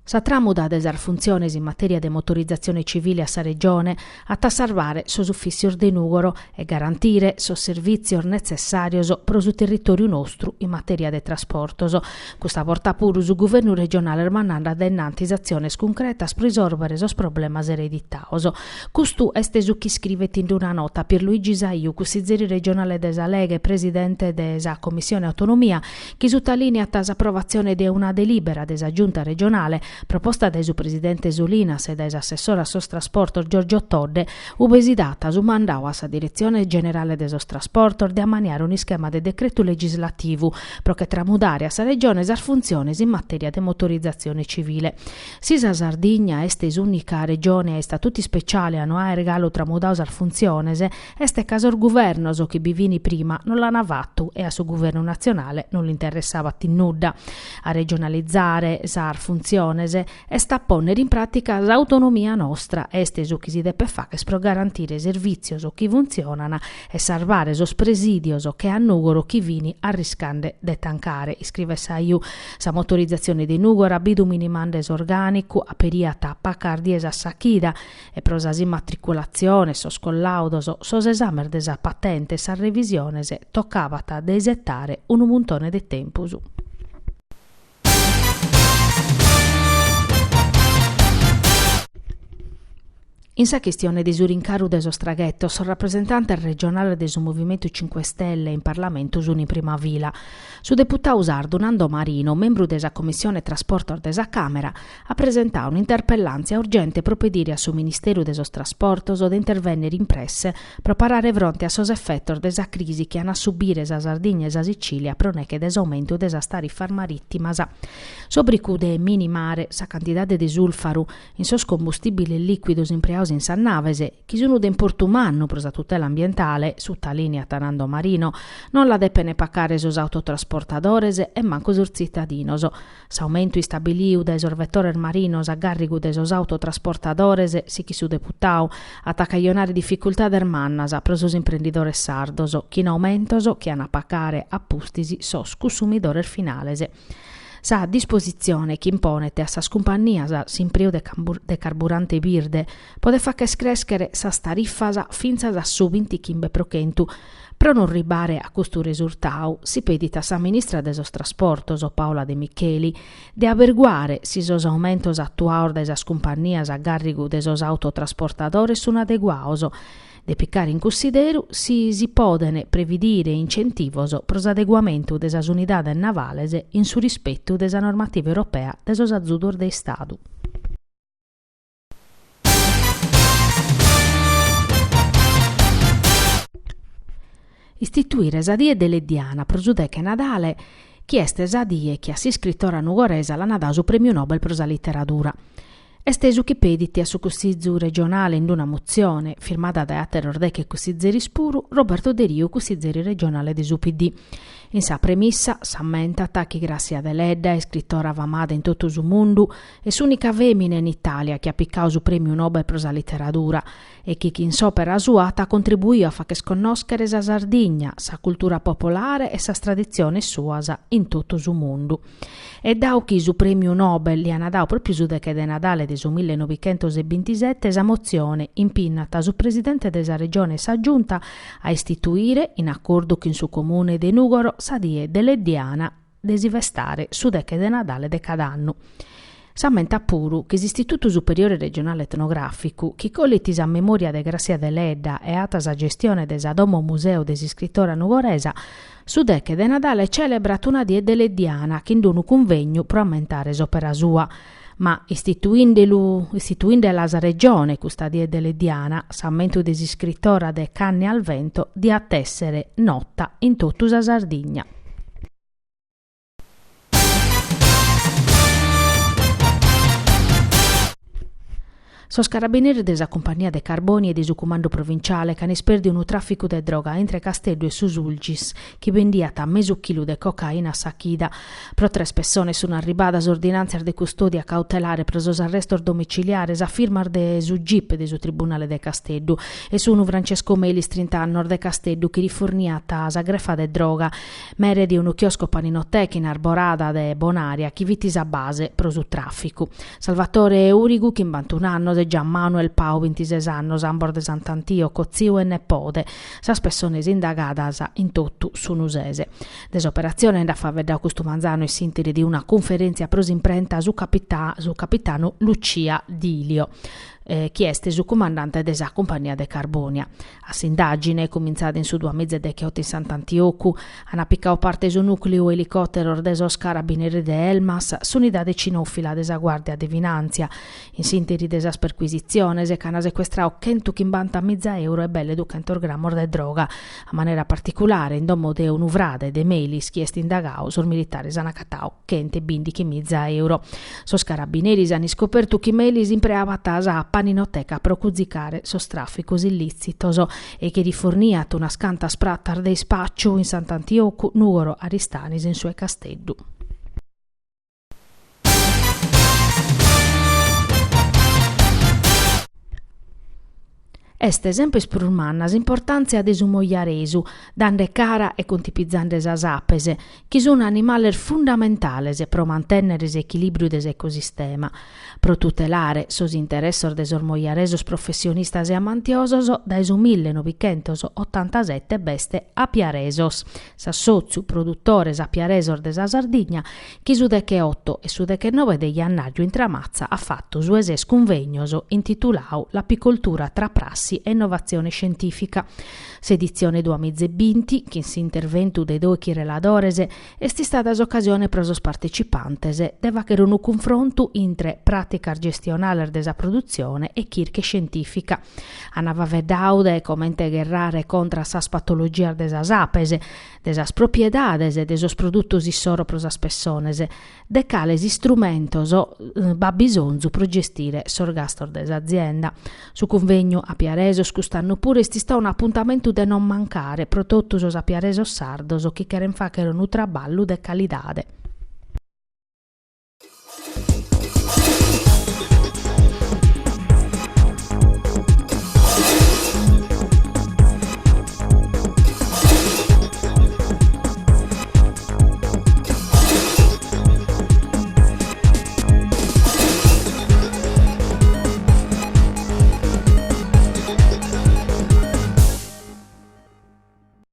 Sa tramuda des funziones in materia de motorizzazione civile a sa regione a salvare sos uffizios de Nugoro e garantire sos servizios necessarios pro su territoriu nostru in materia de trasportos. Questa porta puru su governo regionale ermananda dennantis aziones concretas pro risolvere sos problemas ereditaos. Custu est su chi scrivet in una nota Pierluigi Saiu, consigliere regionale de sa Lega e presidente de sa Commissione Autonomia, chi sottolinea sa approvazione de una delibera de sa Giunta regionale proposta da su presidente Solinas e da assessore a sos trasportos Giorgio Todde, ubesidata su mandau a sa direzione generale de sos trasportos de ammaniare un schema de decreto legislativo pro che tramudare a sa regione sas funziones in materia de motorizzazione civile. Si sa Sardigna este unica regione a statuti speciali a no ha regalo tramudau sas funziones, este casor governos chi bivini prima non l'hanno fatto e a su governo nazionale non gli interessava nudda. A regionalizzare sas funziones e sta a ponere in pratica l'autonomia nostra, este su chi si deve fare per garantire servizi su chi funzionano e salvare sos presidios che a Nugoro chi vini arriscande de tancare. Scrive Saiu, sa motorizzazione di Nugoro abidu minimandes organico a periata pacardies a Sachida e pro sa immatricolazione, sos collaudos, sos esamer de sa patente, sa revisione toccavata de esettare un montone de tempus. In sa questione di Surincaru de Sostraghetto, sul rappresentante regionale del Movimento 5 Stelle in Parlamento in prima vila. Su deputato sardo Nando Marino, membro della Commissione Trasporto della Camera, ha presentato un'interpellanza urgente per pedire a su Ministero de sos Trasportos o di intervenire in presse per parare fronte a sos effetti della crisi che hanno a subire sa Sardegna e sa Sicilia proneche desaumento della tariffa marittima. Sobricu de minimare sa quantità di sulfaru in sos combustibili liquidos impreaus in Sannavese, chi sono de importumanno per la tutela ambientale, su linea Tanando Marino, non la deppene pacare sos autotrasportadores e manco sos cittadinos. S'aumento istabiliu de sos vettores marinos a garrigu de sos autotrasportadores, si chi su deputau, attaccaionare difficoltà der mannas pro sos imprenditores sardos, chi in aumentos che hanno a pacare a pustisi sos consumidores finales. Sa disposizione che imponete a sas compagnias s'impriu de carburante birde pode fa che crescere sas tariffas finza a su 20 chimbe pro centu. Pro non ribare a questo risultato, si pedita sa ministra de sos trasportos Paola De Micheli de averguare si sos aumentos attuados de sas compagnias a garrigu de sos autotrasportadores sun adeguaos, de piccare in consideru si podene previdire incentivos pro s'adeguamento de sas unidades navales in su rispetto de sa normativa europea de sos azzudor de Estadu. Istituire sa die delle Diana pro su deche Nadale, chi este sa die che a si scrittora nugoresa la nadà su premio Nobel pro sa letteratura. Estesu che pediti a su Consiglio regionale in una mozione firmata da Ater Ordec e Consiglieri Spuru Roberto De Rio, consigliere regionale di UPD. In sa premissa s'ammenta attacchi grazie ad Eledda e scrittora famata in tutto il mondo e s'unica femmina in Italia che ha piccato su premio Nobel per la letteratura e che in sopra suata contribuì a far sconoscere sa Sardegna, sa cultura popolare e sa tradizione suasa in tutto il mondo. E da chi su premio Nobel li hanno dato proprio su de Nadale del 1927 esa mozione impinnata su presidente della regione sa giunta a istituire in accordo con su comune de Nugoro sa die delle Diana desivestare su deche de Nadale de cadanno. S'ammenta puru che l'Istituto Superiore Regionale Etnografico, che colletis a memoria de Grazia de Ledda e atas a gestione desa Domo Museo des Scrittora Nugoresa, su deche de Nadale celebrat una die delle Diana che in un convegno pro ammentare s'opera sua. Ma istituindela sa regione questa die delle Diana, s'ammento desi scrittora de Canne al Vento di attessere notta in tutta sa Sardegna. Sos carabinieri desa compagnia de Carboni e di su comando provinciale che isperdi un traffico de droga entre Casteddu e Susulgis, che vendiata mezzo chilo de cocaina a Sachida. Pro 3 persone sono arribadas ordinanze de custodia cautelare presos arresto domiciliare a firma de su GIP de su tribunale de Casteddu e sono Francesco Melis 30 anni de Casteddu che riforniata a grefa de droga mere di un chiosco paninoteca in arborada de Bonaria chi vitis a base pro su traffico. Salvatore Urigu che in 21 anni de Gian Manuel Pau 26 anni ambor de Sant'Antio zio e nepode sas persone indagadas in tutto su Nusese. Desoperazione da fa vedere questo manzano e sintiri di una conferenza pros imprenta su capitano Lucia Dilio. Chieste su comandante della compagnia de Carbonia. A s'indagine, cominciata in su 2 mezze decchiotti in Sant'Antiocu, hanno appiccato parte su nucleo elicottero desos carabinieri de Elmas, s'unità de cinofila desa guardia de Vinanzia, in sintiri desa perquisizione, se cana sequestrao 150.000 euro e belle 200 grammi de droga, a maniera particolare in domo de un'uvrade de Melis chiesti indagao sul militare sanacatao, 125.000 euro. Sos carabinieri hanno scoperto che Melis impreava tasa a paninoteca pro cuzzicare sos trafficos illicitos e che riforniat una scanta sprattar dei spaccio in Sant'Antioco Nuoro Aristanis in sue Casteddu. Est esempio spurmannas importanzia de su mogliaresu, dande cara e contipizzande sas apese, chi sono animales fundamentales pro mantennere equilibrio des ecosistema, pro tutelare sos interessos des mogliaresos professionistas e amantiosos da su 1987 beste apiaresos, s'assoziu produttores apiaresos de sa Sardigna, chi su deche 8 e su deche 9 degli annaggio in Tramazza ha fatto su eses convegnoso intitulau L'apicoltura tra prassi e innovazione scientifica. S'edizione 2020, che si interventu dei due reladores, esti stata occasione per os partecipantes de vachere un confronto entre pratica gestionale desa produzione e chirche scientifica. Anava vedaude come integrare contra sas patologia desas apese, desas propriedades de esos produttos issoro pro sas persones, de cales istrumentos ba bisonzu pro gestire sorgastor des'azienda. Su convegno apiaresos quest'anno pure sti sta un appuntamento de non mancare, pro tottus os apiaresos sardos che cheren facere un traballo de calidade.